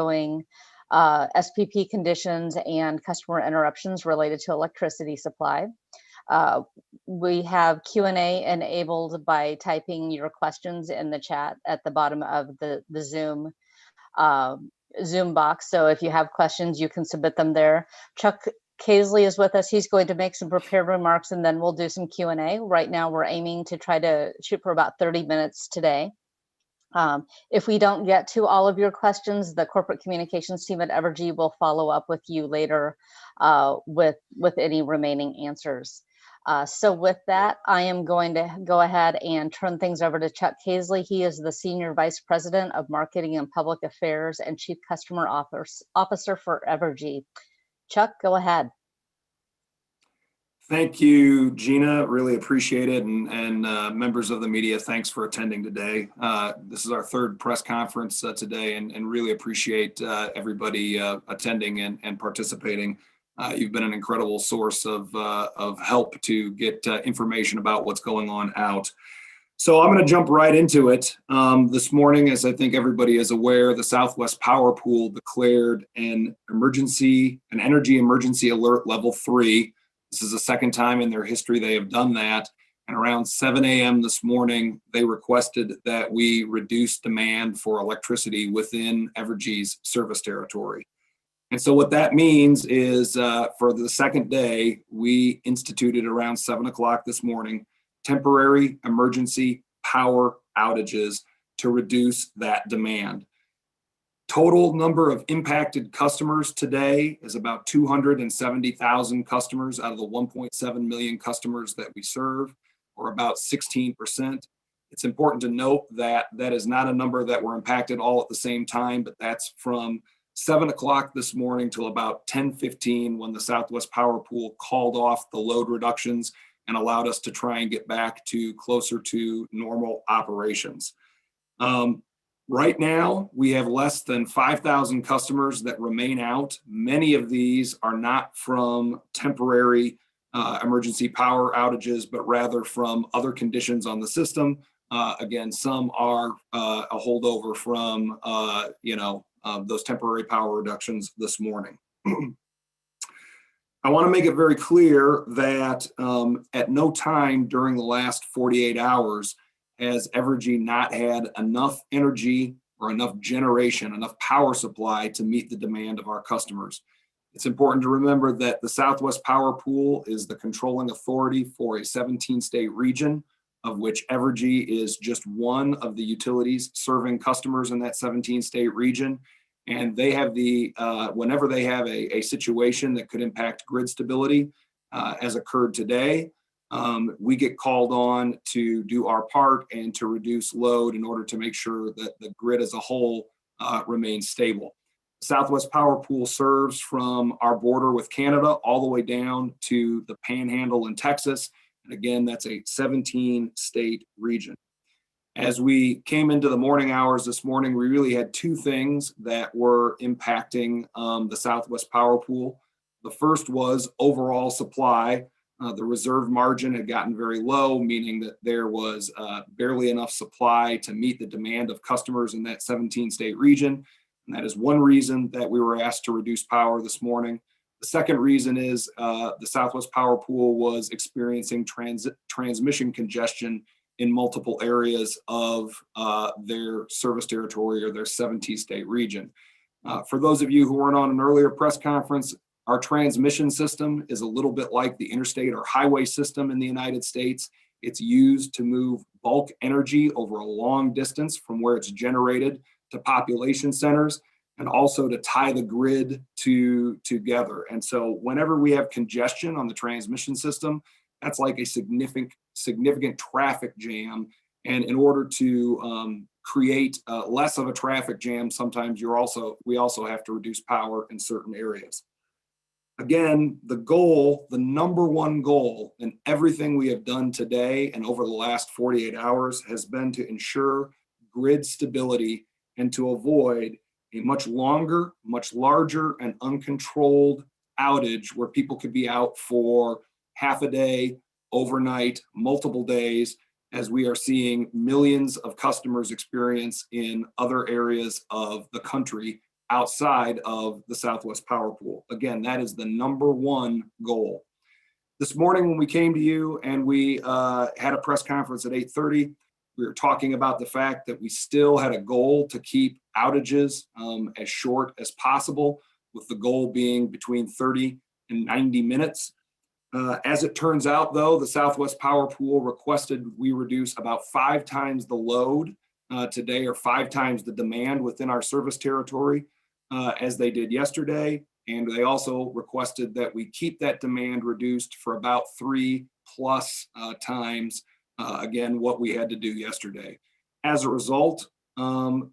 showing SPP conditions and customer interruptions related to electricity supply. We have Q&A enabled by typing your questions in the chat at the bottom of the Zoom box. So if you have questions, you can submit them there. Chuck Caisley is with us. He's going to make some prepared remarks and then we'll do some Q&A. Right now, we're aiming to try to shoot for about 30 minutes today. If we don't get to all of your questions, the corporate communications team at Evergy will follow up with you later with any remaining answers. So with that, I am going to go ahead and turn things over to Chuck Caisley. He is the Senior Vice President of Marketing and Public Affairs and Chief Customer Officer for Evergy. Chuck, go ahead. Thank you, Gina. Really appreciate it. And members of the media, thanks for attending today. This is our third press conference today and really appreciate everybody attending and participating. You've been an incredible source of help to get information about what's going on out. So I'm going to jump right into it. This morning, as I think everybody is aware, the Southwest Power Pool declared an energy emergency alert level 3. This is the second time in their history they have done that. And around 7 a.m. this morning, they requested that we reduce demand for electricity within Evergy's service territory. And so what that means is for the second day, we instituted around 7 o'clock this morning, temporary emergency power outages to reduce that demand. Total number of impacted customers today is about 270,000 customers out of the 1.7 million customers that we serve, or about 16%. It's important to note that that is not a number that were impacted all at the same time, but that's from 7 o'clock this morning till about 10:15 when the Southwest Power Pool called off the load reductions and allowed us to try and get back to closer to normal operations. Right now, we have less than 5,000 customers that remain out. Many of these are not from temporary emergency power outages, but rather from other conditions on the system. Again, some are a holdover from, those temporary power reductions this morning. I want to make it very clear that at no time during the last 48 hours has Evergy not had enough energy or enough generation, enough power supply to meet the demand of our customers. It's important to remember that the Southwest Power Pool is the controlling authority for a 17-state region, of which Evergy is just one of the utilities serving customers in that 17-state region. And they have whenever they have a situation that could impact grid stability, as occurred today, we get called on to do our part and to reduce load in order to make sure that the grid as a whole remains stable. Southwest Power Pool serves from our border with Canada all the way down to the Panhandle in Texas. And again, that's a 17-state region. As we came into the morning hours this morning, we really had two things that were impacting the Southwest Power Pool. The first was overall supply. The reserve margin had gotten very low, meaning that there was barely enough supply to meet the demand of customers in that 17-state region. And that is one reason that we were asked to reduce power this morning. The second reason is the Southwest Power Pool was experiencing transmission congestion in multiple areas of their service territory or their 17-state region. For those of you who weren't on an earlier press conference, our transmission system is a little bit like the interstate or highway system in the United States. It's used to move bulk energy over a long distance from where it's generated to population centers and also to tie the grid together. And so whenever we have congestion on the transmission system, that's like a significant traffic jam. And in order to create less of a traffic jam, sometimes we also have to reduce power in certain areas. Again, the number one goal in everything we have done today and over the last 48 hours has been to ensure grid stability and to avoid a much longer, much larger and uncontrolled outage where people could be out for half a day, overnight, multiple days, as we are seeing millions of customers experience in other areas of the country outside of the Southwest Power Pool. Again, that is the #1 goal. This morning when we came to you and we had a press conference at 8:30, we were talking about the fact that we still had a goal to keep outages as short as possible, with the goal being between 30 and 90 minutes. As it turns out, though, the Southwest Power Pool requested we reduce about 5 times the load today, or 5 times the demand within our service territory as they did yesterday. And they also requested that we keep that demand reduced for about 3+ times, again, what we had to do yesterday. As a result,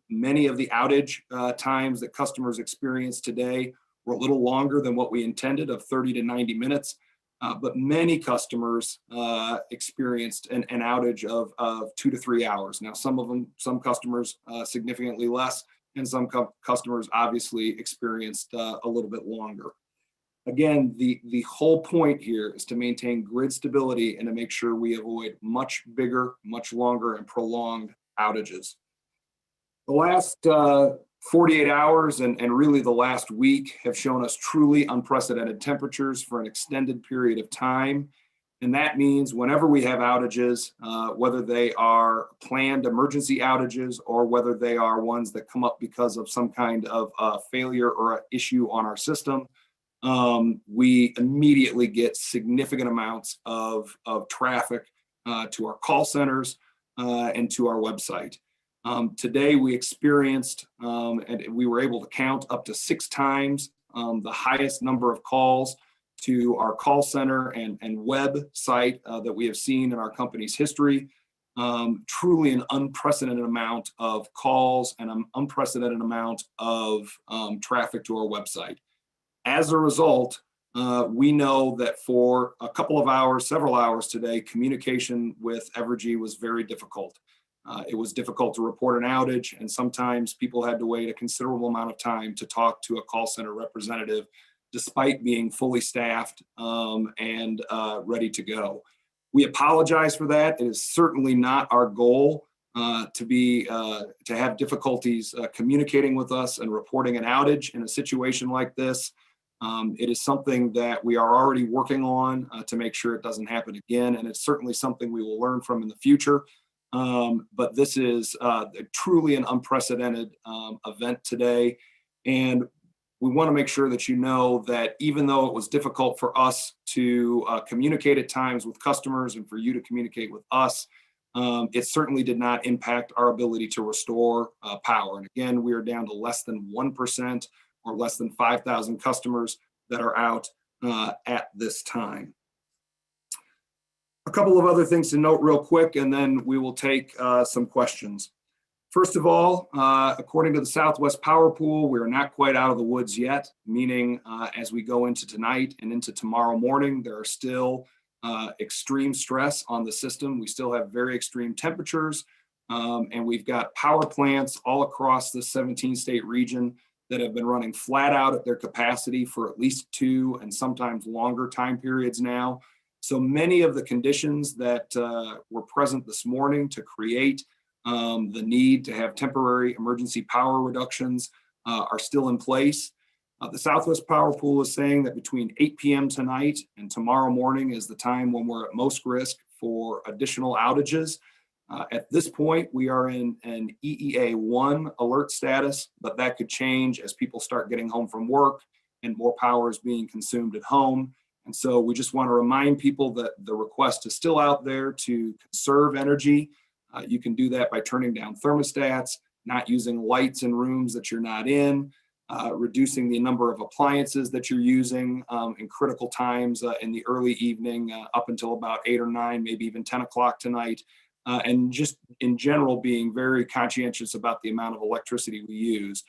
many of the outage times that customers experienced today were a little longer than what we intended, of 30 to 90 minutes. But many customers experienced an outage of 2 to 3 hours. Now, some customers significantly less, and some customers obviously experienced a little bit longer. Again, the whole point here is to maintain grid stability and to make sure we avoid much bigger, much longer, and prolonged outages. The last 48 hours and really the last week have shown us truly unprecedented temperatures for an extended period of time. And that means whenever we have outages, whether they are planned emergency outages or whether they are ones that come up because of some kind of failure or an issue on our system, we immediately get significant amounts of traffic to our call centers and to our website. Today we experienced, and we were able to count up to 6 times the highest number of calls to our call center and website that we have seen in our company's history. Truly an unprecedented amount of calls and an unprecedented amount of traffic to our website. As a result, we know that for a couple of hours, several hours today, communication with Evergy was very difficult. It was difficult to report an outage, and sometimes people had to wait a considerable amount of time to talk to a call center representative, despite being fully staffed and ready to go. We apologize for that. It is certainly not our goal to have difficulties communicating with us and reporting an outage in a situation like this. It is something that we are already working on to make sure it doesn't happen again, and it's certainly something we will learn from in the future. But this is truly an unprecedented event today. And we want to make sure that you know that even though it was difficult for us to communicate at times with customers and for you to communicate with us, it certainly did not impact our ability to restore power. And again, we are down to less than 1%, or less than 5,000 customers that are out at this time. A couple of other things to note real quick, and then we will take some questions. First of all, according to the Southwest Power Pool, we are not quite out of the woods yet, meaning as we go into tonight and into tomorrow morning, there are still extreme stress on the system. We still have very extreme temperatures, and we've got power plants all across the 17-state region that have been running flat out at their capacity for at least 2 and sometimes longer time periods now. So many of the conditions that were present this morning to create the need to have temporary emergency power reductions are still in place. The Southwest Power Pool is saying that between 8 p.m. tonight and tomorrow morning is the time when we're at most risk for additional outages. At this point, we are in an EEA1 alert status, but that could change as people start getting home from work and more power is being consumed at home. And so we just want to remind people that the request is still out there to conserve energy. You can do that by turning down thermostats, not using lights in rooms that you're not in, reducing the number of appliances that you're using in critical times in the early evening up until about 8 or 9, maybe even 10 o'clock tonight. And just in general, being very conscientious about the amount of electricity we use.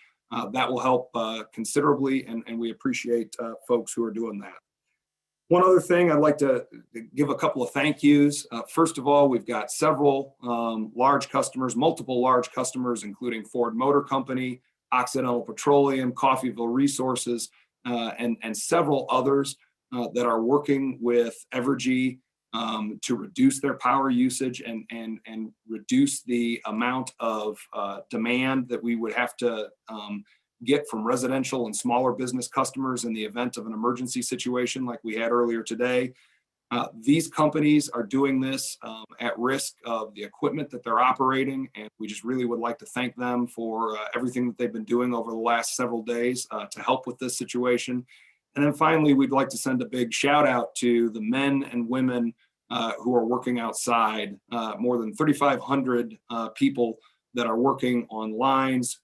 That will help considerably, and we appreciate folks who are doing that. One other thing, I'd like to give a couple of thank yous. First of all, we've got several large customers, multiple large customers, including Ford Motor Company, Occidental Petroleum, Coffeyville Resources, and several others that are working with Evergy to reduce their power usage and reduce the amount of demand that we would have to get from residential and smaller business customers in the event of an emergency situation like we had earlier today. These companies are doing this at risk of the equipment that they're operating, and we just really would like to thank them for everything that they've been doing over the last several days to help with this situation. And then finally, we'd like to send a big shout out to the men and women who are working outside, more than 3,500 people that are working on lines,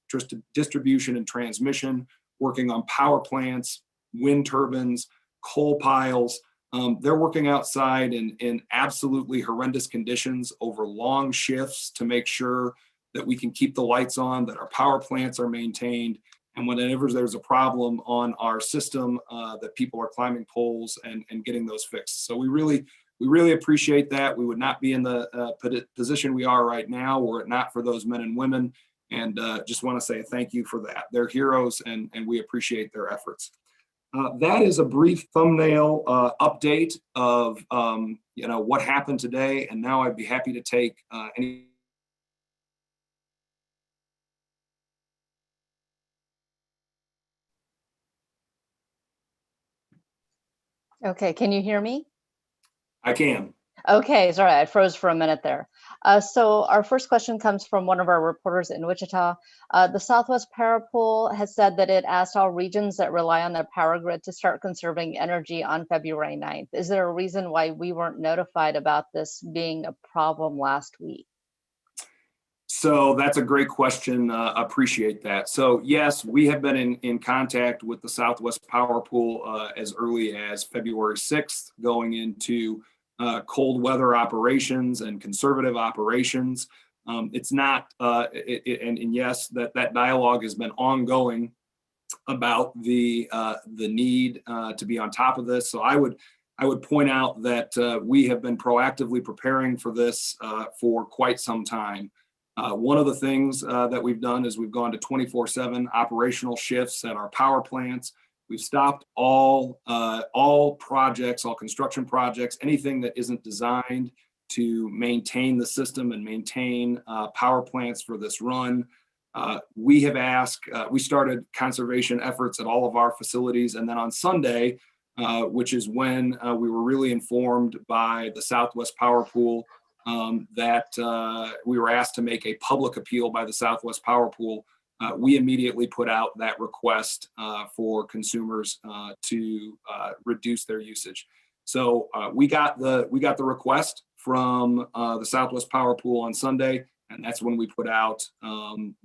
distribution and transmission, working on power plants, wind turbines, coal piles. They're working outside in absolutely horrendous conditions over long shifts to make sure that we can keep the lights on, that our power plants are maintained, and whenever there's a problem on our system, that people are climbing poles and getting those fixed. So we really appreciate that. We would not be in the position we are right now were it not for those men and women, and just want to say thank you for that. They're heroes, and we appreciate their efforts. That is a brief thumbnail update of what happened today, and now I'd be happy to take any. Okay, can you hear me? I can. Okay, sorry, I froze for a minute there. So our first question comes from one of our reporters in Wichita. The Southwest Power Pool has said that it asked all regions that rely on their power grid to start conserving energy on February 9th. Is there a reason why we weren't notified about this being a problem last week? So that's a great question. Appreciate that. So yes, we have been in contact with the Southwest Power Pool as early as February 6th, going into cold weather operations and conservative operations. It's not, and yes, that dialogue has been ongoing about the need to be on top of this. So I would point out that we have been proactively preparing for this for quite some time. One of the things that we've done is we've gone to 24/7 operational shifts at our power plants. We've stopped all projects, all construction projects, anything that isn't designed to maintain the system and maintain power plants for this run. We have asked, we started conservation efforts at all of our facilities. And then on Sunday, which is when we were really informed by the Southwest Power Pool that we were asked to make a public appeal by the Southwest Power Pool. We immediately put out that request for consumers to reduce their usage. So we got the request from the Southwest Power Pool on Sunday, and that's when we put out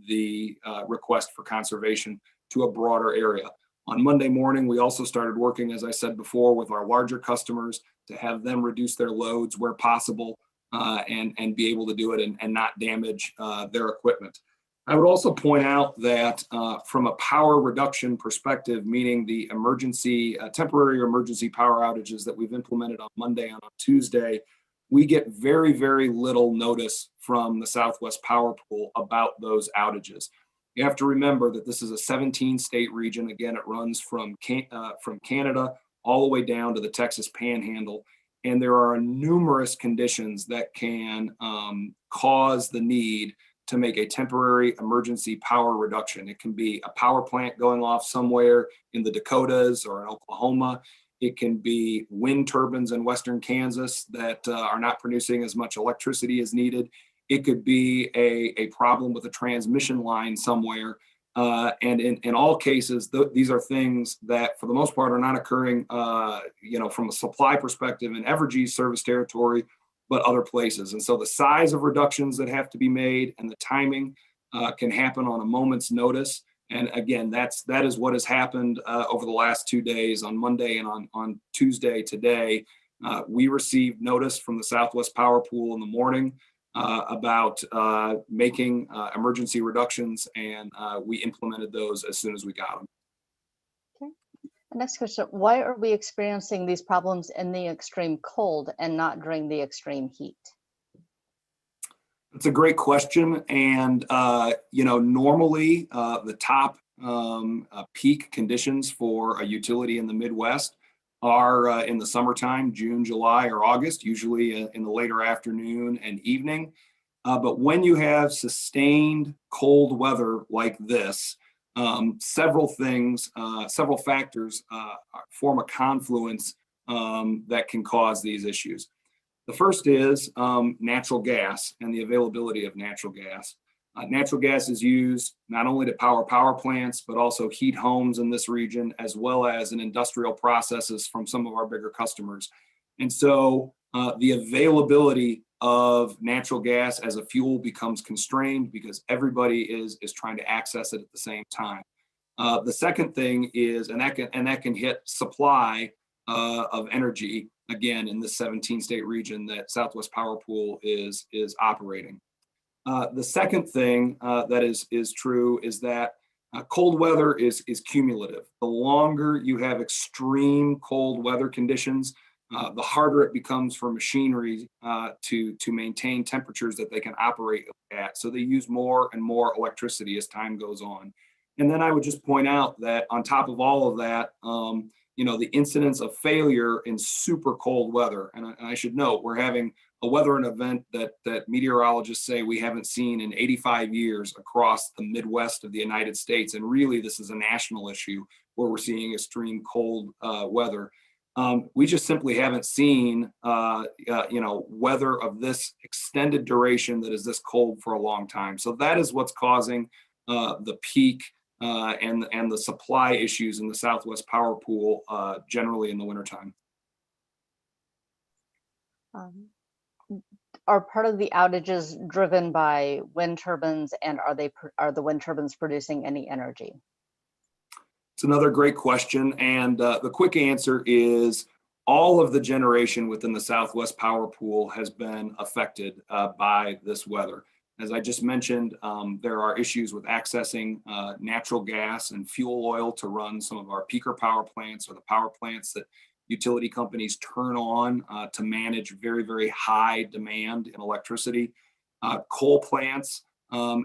the request for conservation to a broader area. On Monday morning, we also started working, as I said before, with our larger customers to have them reduce their loads where possible and be able to do it and not damage their equipment. I would also point out that from a power reduction perspective, meaning the emergency, temporary or emergency power outages that we've implemented on Monday and on Tuesday, we get very, very little notice from the Southwest Power Pool about those outages. You have to remember that this is a 17-state region. Again, it runs from Canada all the way down to the Texas Panhandle. And there are numerous conditions that can cause the need to make a temporary emergency power reduction. It can be a power plant going off somewhere in the Dakotas or in Oklahoma. It can be wind turbines in Western Kansas that are not producing as much electricity as needed. It could be a problem with a transmission line somewhere. And in all cases, these are things that for the most part are not occurring, from a supply perspective in Evergy's service territory, but other places. And so the size of reductions that have to be made and the timing can happen on a moment's notice. And again, that is what has happened over the last 2 days. On Monday and on Tuesday today, we received notice from the Southwest Power Pool in the morning about making emergency reductions, and we implemented those as soon as we got them. Okay. Next question, why are we experiencing these problems in the extreme cold and not during the extreme heat? It's a great question. And, normally the top peak conditions for a utility in the Midwest are in the summertime, June, July, or August, usually in the later afternoon and evening. But when you have sustained cold weather like this, several things, several factors form a confluence that can cause these issues. The first is natural gas and the availability of natural gas. Natural gas is used not only to power plants, but also heat homes in this region, as well as in industrial processes from some of our bigger customers. And so the availability of natural gas as a fuel becomes constrained because everybody is trying to access it at the same time. The second thing is, and that can hit supply of energy again in the 17-state region that Southwest Power Pool is operating. The second thing that is true is that cold weather is cumulative. The longer you have extreme cold weather conditions, the harder it becomes for machinery to maintain temperatures that they can operate at. So they use more and more electricity as time goes on. And then I would just point out that on top of all of that, the incidence of failure in super cold weather, and I should note, we're having a weather event that meteorologists say we haven't seen in 85 years across the Midwest of the United States. And really, this is a national issue where we're seeing extreme cold weather. We just simply haven't seen, weather of this extended duration that is this cold for a long time. So that is what's causing the peak and the supply issues in the Southwest Power Pool generally in the wintertime. Are part of the outages driven by wind turbines, and are the wind turbines producing any energy? It's another great question, and the quick answer is all of the generation within the Southwest Power Pool has been affected by this weather. As I just mentioned, there are issues with accessing natural gas and fuel oil to run some of our peaker power plants, or the power plants that utility companies turn on to manage very, very high demand in electricity. Coal plants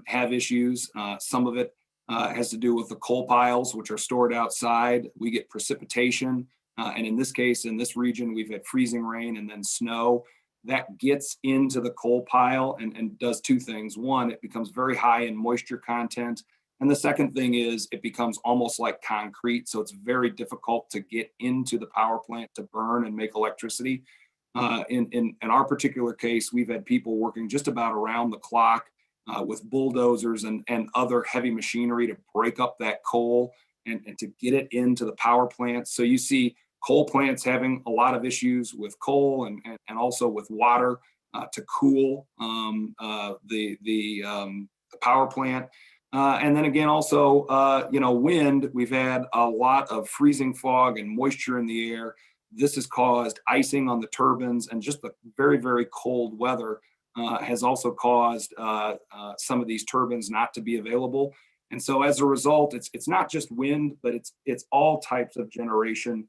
have issues. Some of it has to do with the coal piles, which are stored outside. We get precipitation. And in this case, in this region, we've had freezing rain and then snow. That gets into the coal pile and does two things. One, it becomes very high in moisture content. And the second thing is it becomes almost like concrete. So it's very difficult to get into the power plant to burn and make electricity. In our particular case, we've had people working just about around the clock with bulldozers and other heavy machinery to break up that coal and to get it into the power plants. So you see coal plants having a lot of issues with coal and also with water to cool the power plant. And then again, also, wind, we've had a lot of freezing fog and moisture in the air. This has caused icing on the turbines, and just the very, very cold weather has also caused some of these turbines not to be available. And so as a result, it's not just wind, but it's all types of generation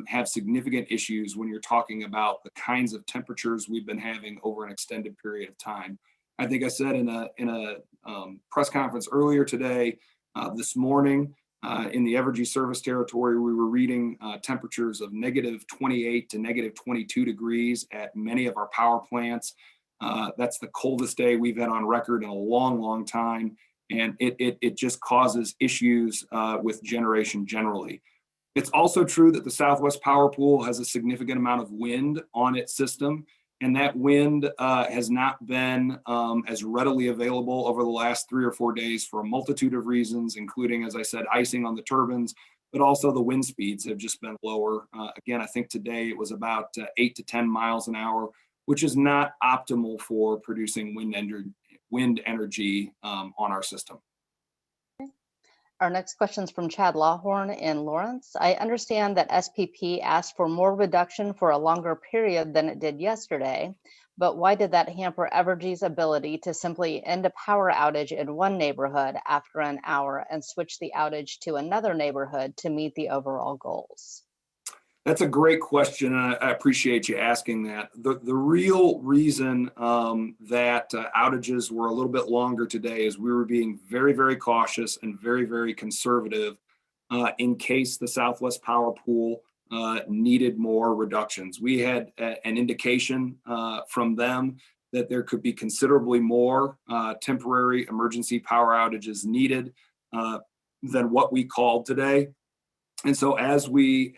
have significant issues when you're talking about the kinds of temperatures we've been having over an extended period of time. I think I said in a press conference earlier today, this morning in the Evergy service territory, we were reading temperatures of -28 to -22 degrees at many of our power plants. That's the coldest day we've had on record in a long, long time. And it just causes issues with generation generally. It's also true that the Southwest Power Pool has a significant amount of wind on its system, and that wind has not been as readily available over the last 3 or 4 days for a multitude of reasons, including, as I said, icing on the turbines, but also the wind speeds have just been lower. Again, I think today it was about 8 to 10 miles an hour, which is not optimal for producing wind energy on our system. Our next question is from Chad Lawhorn in Lawrence. I understand that SPP asked for more reduction for a longer period than it did yesterday, but why did that hamper Evergy's ability to simply end a power outage in one neighborhood after an hour and switch the outage to another neighborhood to meet the overall goals? That's a great question, and I appreciate you asking that. The real reason that outages were a little bit longer today is we were being very, very cautious and very, very conservative in case the Southwest Power Pool needed more reductions. We had an indication from them that there could be considerably more temporary emergency power outages needed. what we called today. And so as we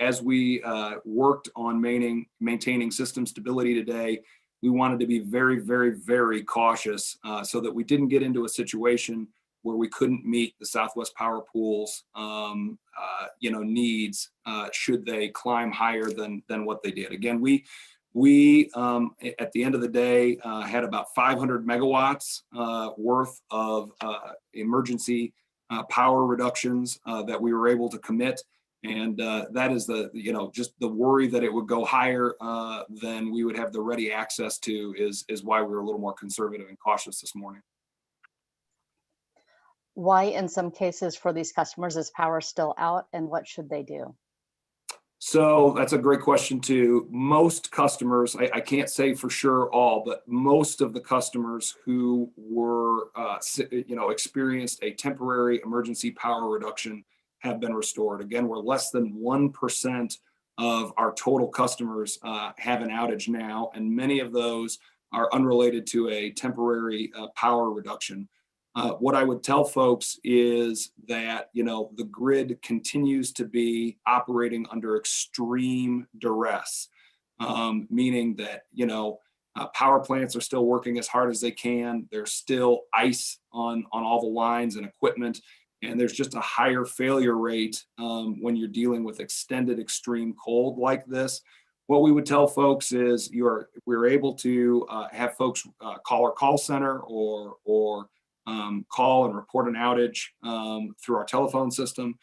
worked on maintaining system stability today, we wanted to be very, very, very cautious so that we didn't get into a situation where we couldn't meet the Southwest Power Pool's needs should they climb higher than what they did. Again, we at the end of the day had about 500 megawatts worth of emergency power reductions that we were able to commit. And that is just the worry that it would go higher than we would have the ready access to is why we were a little more conservative and cautious this morning. Why, in some cases for these customers, is power still out, and what should they do? So that's a great question too. Most customers, I can't say for sure all, but most of the customers who were, experienced a temporary emergency power reduction have been restored. Again, we're less than 1% of our total customers have an outage now, and many of those are unrelated to a temporary power reduction. What I would tell folks is that, the grid continues to be operating under extreme duress, meaning that, power plants are still working as hard as they can. There's still ice on all the lines and equipment, and there's just a higher failure rate when you're dealing with extended extreme cold like this. What we would tell folks is we're able to have folks call our call center or call and report an outage through our telephone system.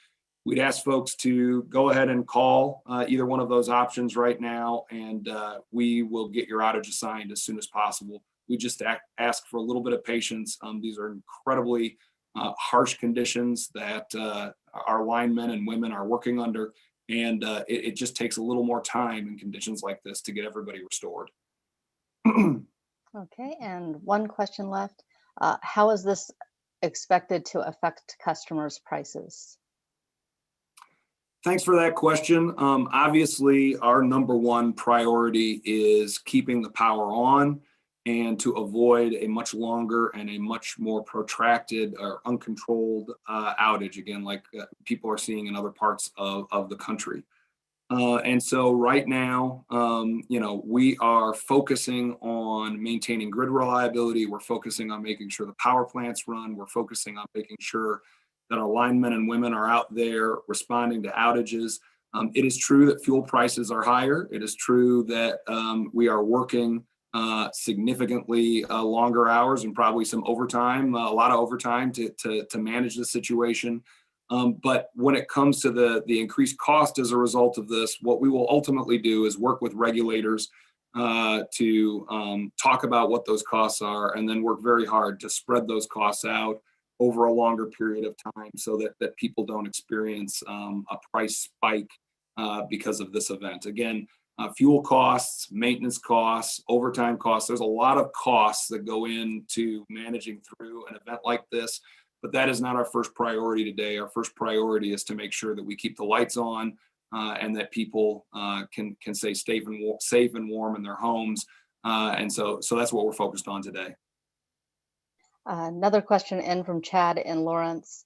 We'd ask folks to go ahead and call either one of those options right now, and we will get your outage assigned as soon as possible. We just ask for a little bit of patience. These are incredibly harsh conditions that our linemen and women are working under, and it just takes a little more time in conditions like this to get everybody restored. Okay, and one question left. How is this expected to affect customers' prices? Thanks for that question. Obviously, our number one priority is keeping the power on and to avoid a much longer and a much more protracted or uncontrolled outage, again, like people are seeing in other parts of the country. And so right now, we are focusing on maintaining grid reliability. We're focusing on making sure the power plants run. We're focusing on making sure that our linemen and women are out there responding to outages. It is true that fuel prices are higher. It is true that we are working significantly longer hours and probably some overtime, a lot of overtime to manage the situation. But when it comes to the increased cost as a result of this, what we will ultimately do is work with regulators to talk about what those costs are, and then work very hard to spread those costs out over a longer period of time so that people don't experience a price spike because of this event. Again, fuel costs, maintenance costs, overtime costs, there's a lot of costs that go into managing through an event like this. But that is not our first priority today. Our first priority is to make sure that we keep the lights on and that people can stay safe and warm in their homes. And so that's what we're focused on today. Another question in from Chad and Lawrence.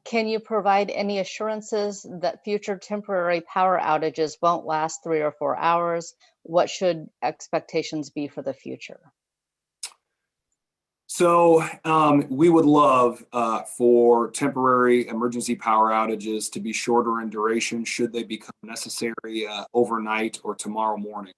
Can you provide any assurances that future temporary power outages won't last 3 or 4 hours? What should expectations be for the future? So we would love for temporary emergency power outages to be shorter in duration should they become necessary overnight or tomorrow morning.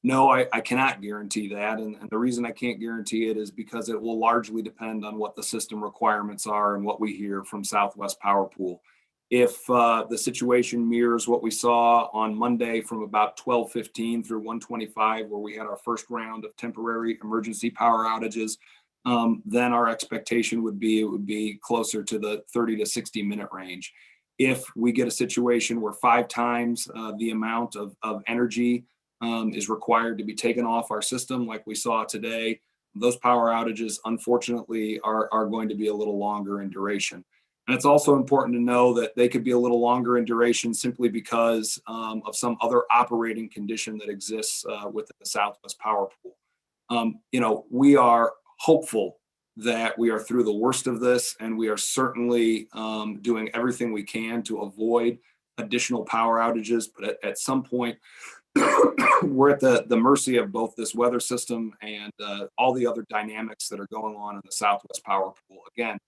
No, I cannot guarantee that. And the reason I can't guarantee it is because it will largely depend on what the system requirements are and what we hear from Southwest Power Pool. If the situation mirrors what we saw on Monday from about 12:15 through 1:25, where we had our first round of temporary emergency power outages, then our expectation would be it would be closer to the 30 to 60 minute range. If we get a situation where 5 times the amount of energy is required to be taken off our system, like we saw today, those power outages, unfortunately, are going to be a little longer in duration. And it's also important to know that they could be a little longer in duration simply because of some other operating condition that exists within the Southwest Power Pool. We are hopeful that we are through the worst of this, and we are certainly doing everything we can to avoid additional power outages. But at some point, we're at the mercy of both this weather system and all the other dynamics that are going on in the Southwest Power Pool. Again,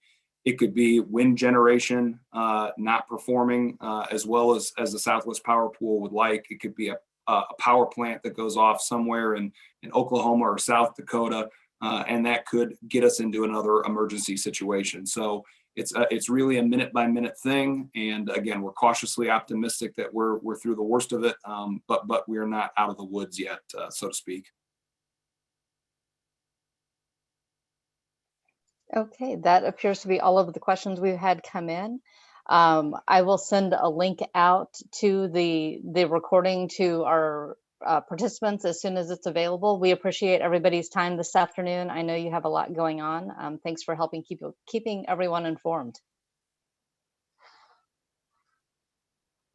it could be wind generation not performing as well as the Southwest Power Pool would like. It could be a power plant that goes off somewhere in Oklahoma or South Dakota, and that could get us into another emergency situation. So it's really a minute by minute thing. And again, we're cautiously optimistic that we're through the worst of it, but we are not out of the woods yet, so to speak. Okay, that appears to be all of the questions we've had come in. I will send a link out to the recording to our participants as soon as it's available. We appreciate everybody's time this afternoon. I know you have a lot going on. Thanks for helping keeping everyone informed.